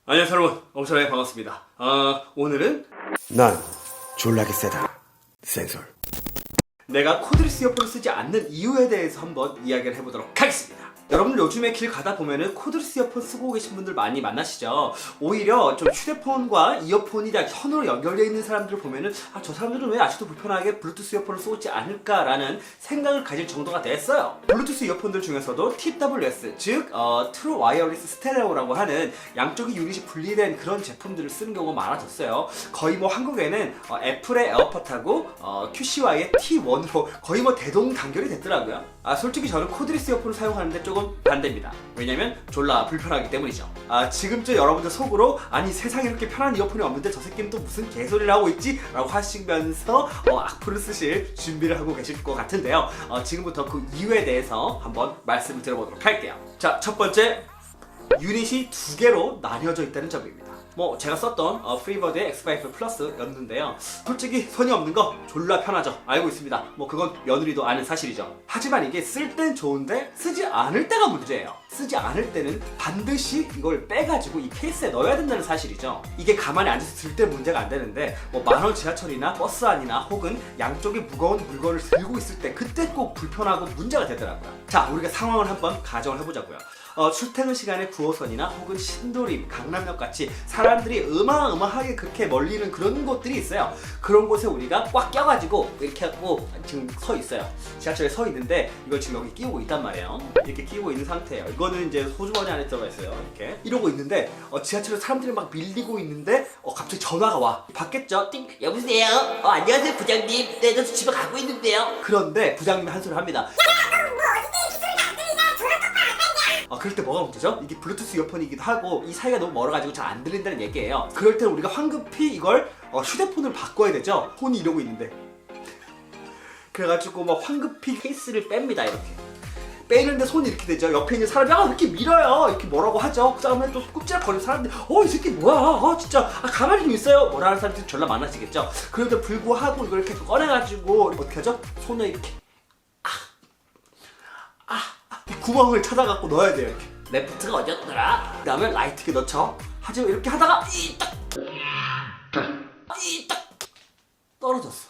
안녕하세요 여러분, 엄청나게 반갑습니다. 오늘은 난 졸라게 세다. 센솔. 내가 코드리스 이어폰을 쓰지 않는 이유에 대해서 한번 이야기를 해보도록 하겠습니다. 여러분들 요즘에 길 가다 보면은 코드리스 이어폰 쓰고 계신 분들 많이 만나시죠. 오히려 좀 휴대폰과 이어폰이 다 현으로 연결되어 있는 사람들을 보면은 저 사람들은 왜 아직도 불편하게 블루투스 이어폰을 쓰지 않을까라는 생각을 가질 정도가 됐어요. 블루투스 이어폰들 중에서도 TWS, 즉 트루 와이어리스 스테레오라고 하는 양쪽이 유닛이 분리된 그런 제품들을 쓰는 경우가 많아졌어요. 거의 뭐 한국에는 애플의 에어팟하고 QCY의 T1으로 거의 뭐 대동단결이 됐더라고요. 솔직히 저는 코드리스 이어폰을 사용하는데 조금 반대입니다. 왜냐면 졸라 불편하기 때문이죠. 지금쯤 여러분들 속으로 아니 세상에 이렇게 편한 이어폰이 없는데 저 새끼는 또 무슨 개소리를 하고 있지? 라고 하시면서 악플을 쓰실 준비를 하고 계실 것 같은데요. 지금부터 그 이유에 대해서 한번 말씀을 드려보도록 할게요. 자, 첫 번째, 유닛이 두 개로 나뉘어져 있다는 점입니다. 뭐 제가 썼던 프리버드의 X5 플러스였는데요. 솔직히 선이 없는 거 졸라 편하죠. 알고 있습니다. 뭐 그건 며느리도 아는 사실이죠. 하지만 이게 쓸 땐 좋은데 쓰지 않을 때가 문제예요. 쓰지 않을 때는 반드시 이걸 빼가지고 이 케이스에 넣어야 된다는 사실이죠. 이게 가만히 앉아서 들 때 문제가 안 되는데 뭐 만원 지하철이나 버스 안이나 혹은 양쪽에 무거운 물건을 들고 있을 때 그때 꼭 불편하고 문제가 되더라고요. 자, 우리가 상황을 한번 가정을 해보자고요. 출퇴근 시간에 9호선이나 혹은 신도림, 강남역 같이 사람들이 어마어마하게 그렇게 몰리는 그런 곳들이 있어요. 그런 곳에 우리가 꽉 껴가지고 이렇게 하고 지금 서 있어요. 지하철에 서 있는데 이걸 지금 여기 끼우고 있단 말이에요. 이렇게 끼우고 있는 상태예요. 이거는 이제 소주머니 안에 들어가 있어요. 이렇게 이러고 있는데 지하철에 사람들이 막 밀리고 있는데 갑자기 전화가 와. 받겠죠? 띵! 여보세요? 안녕하세요 부장님. 네, 저 집에 가고 있는데요. 그런데 부장님이 한 소리 합니다. 그럴 때 뭐가 문제죠? 이게 블루투스 이어폰이기도 하고 이 사이가 너무 멀어가지고 잘 안 들린다는 얘기예요. 그럴 때 우리가 황급히 이걸 휴대폰을 바꿔야 되죠. 폰이 이러고 있는데 그래가지고 막 황급히 케이스를 뺍니다. 이렇게 빼는데 손이 이렇게 되죠. 옆에 있는 사람이 이렇게 밀어요. 이렇게 뭐라고 하죠. 그 다음에 또 꾹지락거리는 사람들이 이 새끼 뭐야? 진짜 가만히 좀 있어요. 뭐라는 사람들이 졸라 많아지겠죠. 그런데 불구하고 이걸 이렇게 꺼내가지고 어떻게 하죠? 손에 이렇게 구멍을 찾아갖고 넣어야 돼요. 이렇게 레프트가 어디였더라? 그 다음에 라이트게 넣죠. 하지만 이렇게 하다가 떨어졌어.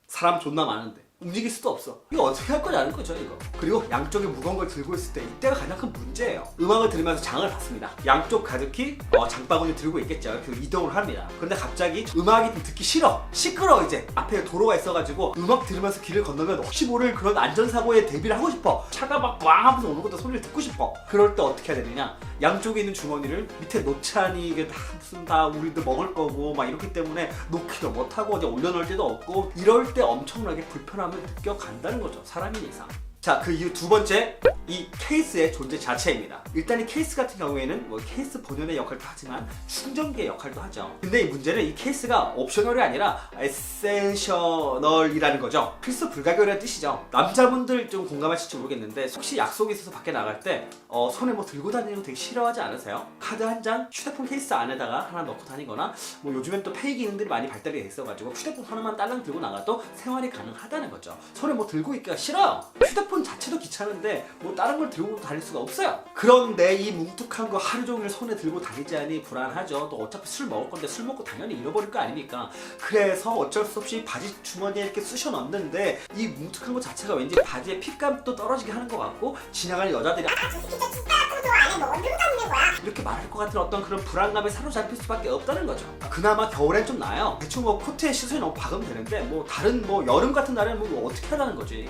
사람 존나 많은데 움직일 수도 없어. 이거 어떻게 할 거냐는 거죠 이거. 그리고 양쪽에 무거운 걸 들고 있을 때 이때가 가장 큰 문제예요. 음악을 들으면서 장을 봤습니다. 양쪽 가득히 장바구니 들고 있겠죠. 이렇게 이동을 합니다. 그런데 갑자기 음악이 좀 듣기 싫어. 시끄러워. 이제 앞에 도로가 있어가지고 음악 들으면서 길을 건너면 혹시 모를 그런 안전사고에 대비를 하고 싶어. 차가 막 빵 하면서 오는 것도 소리를 듣고 싶어. 그럴 때 어떻게 해야 되느냐, 양쪽에 있는 주머니를 밑에 놓자니 이게 무슨 다 우리도 먹을 거고 막 이렇기 때문에 놓기도 못하고 어디 올려놓을 데도 없고 이럴 때 엄청나게 불편함을 느껴간다는 거죠. 사람인 이상. 자, 그 이후 두 번째, 이 케이스의 존재 자체입니다. 일단 이 케이스 같은 경우에는 뭐 케이스 본연의 역할도 하지만 충전기의 역할도 하죠. 근데 이 문제는 이 케이스가 옵셔널이 아니라 에센셔널이라는 거죠. 필수 불가결이라는 뜻이죠. 남자분들 좀 공감하실지 모르겠는데 혹시 약속이 있어서 밖에 나갈 때 손에 뭐 들고 다니는 거 되게 싫어하지 않으세요? 카드 한 장 휴대폰 케이스 안에다가 하나 넣고 다니거나 뭐 요즘엔 또 페이 기능들이 많이 발달이 돼 있어가지고 휴대폰 하나만 딸랑 들고 나가도 생활이 가능하다는 거죠. 손에 뭐 들고 있기가 싫어요. 휴대폰 자체도 귀찮은데 뭐 다른 걸 들고 다닐 수가 없어요. 그런데 이 뭉툭한 거 하루 종일 손에 들고 다니자니 불안하죠. 또 어차피 술 먹을 건데 술 먹고 당연히 잃어버릴 거 아닙니까? 그래서 어쩔 수 없이 바지 주머니에 이렇게 쑤셔 넣는데 이 뭉툭한 거 자체가 왠지 바지의 핏감도 떨어지게 하는 것 같고 지나가는 여자들이 이렇게 말할 것 같은 어떤 그런 불안감에 사로잡힐 수밖에 없다는 거죠. 그나마 겨울엔 좀 나아요. 대충 뭐 코트에 시선이 너무 박으면 되는데 뭐 다른 뭐 여름 같은 날에는 뭐 어떻게 하자는 거지.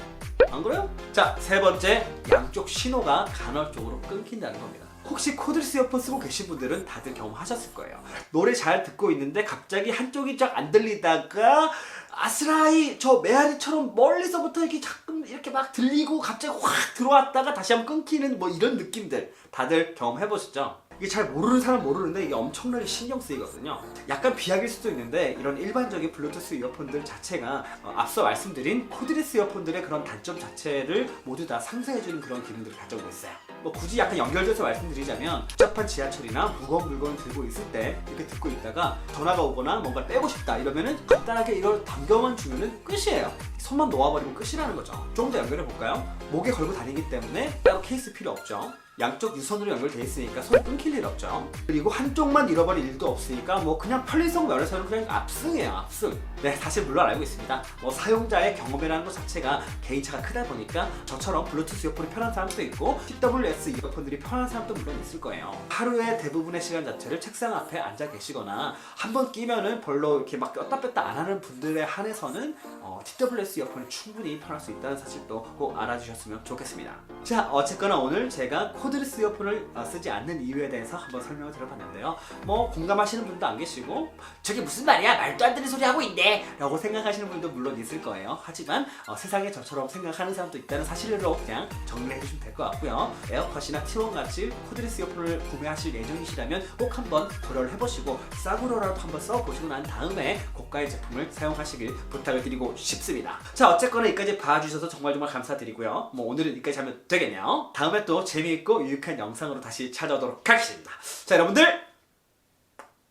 안 그래요? 자, 세 번째, 양쪽 신호가 간헐적으로 끊긴다는 겁니다. 혹시 코드리스 이어폰 쓰고 계신 분들은 다들 경험하셨을 거예요. 노래 잘 듣고 있는데 갑자기 한쪽이 쫙 안 들리다가 아스라이 저 메아리처럼 멀리서부터 이렇게 자꾸 이렇게 막 들리고 갑자기 확 들어왔다가 다시 한번 끊기는 뭐 이런 느낌들 다들 경험해보셨죠? 이게 잘 모르는 사람 모르는데 이게 엄청나게 신경 쓰이거든요. 약간 비약일 수도 있는데 이런 일반적인 블루투스 이어폰들 자체가 앞서 말씀드린 코드리스 이어폰들의 그런 단점 자체를 모두 다 상쇄해주는 그런 기능들을 가지고 있어요. 뭐 굳이 약간 연결돼서 말씀드리자면 복잡한 지하철이나 무거운 물건을 들고 있을 때 이렇게 듣고 있다가 전화가 오거나 뭔가 빼고 싶다 이러면은 간단하게 이걸 당겨만 주면은 끝이에요. 손만 놓아버리면 끝이라는 거죠. 좀 더 연결해 볼까요? 목에 걸고 다니기 때문에 따로 케이스 필요 없죠. 양쪽 유선으로 연결돼 있으니까 손이 끊길 일 없죠. 그리고 한쪽만 잃어버릴 일도 없으니까 뭐 그냥 편리성 면에서는 그냥 압승이에요, 압승. 네, 사실 물론 알고 있습니다. 뭐 사용자의 경험이라는 것 자체가 개인차가 크다 보니까 저처럼 블루투스 이어폰이 편한 사람도 있고 TWS 이어폰들이 편한 사람도 물론 있을 거예요. 하루의 대부분의 시간 자체를 책상 앞에 앉아 계시거나 한번 끼면은 별로 이렇게 막 꼈다 뺐다 안 하는 분들에 한해서는 TWS 이어폰이 충분히 편할 수 있다는 사실도 꼭 알아주셨으면 좋겠습니다. 자, 어쨌거나 오늘 제가 코드리스 이어폰을 쓰지 않는 이유에 대해서 한번 설명을 드려봤는데요. 뭐 공감하시는 분도 안 계시고 저게 무슨 말이야? 말도 안 되는 소리 하고 있네. 라고 생각하시는 분도 물론 있을 거예요. 하지만 세상에 저처럼 생각하는 사람도 있다는 사실로 그냥 정리를 해주시면 될 것 같고요. 에어팟이나 T1 같이 코드리스 이어폰을 구매하실 예정이시라면 꼭 한번 고려를 해보시고 싸구려라도 한번 써보시고 난 다음에 고가의 제품을 사용하시길 부탁을 드리고 싶습니다. 자, 어쨌거나 여기까지 봐주셔서 정말 감사드리고요. 뭐 오늘은 여기까지 하면 되겠네요. 다음에 또 재미있고 유익한 영상으로 다시 찾아오도록 하겠습니다. 자, 여러분들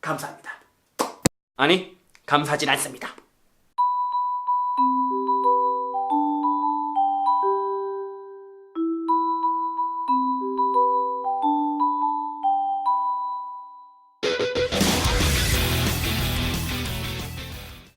감사합니다. 아니, 감사하진 않습니다.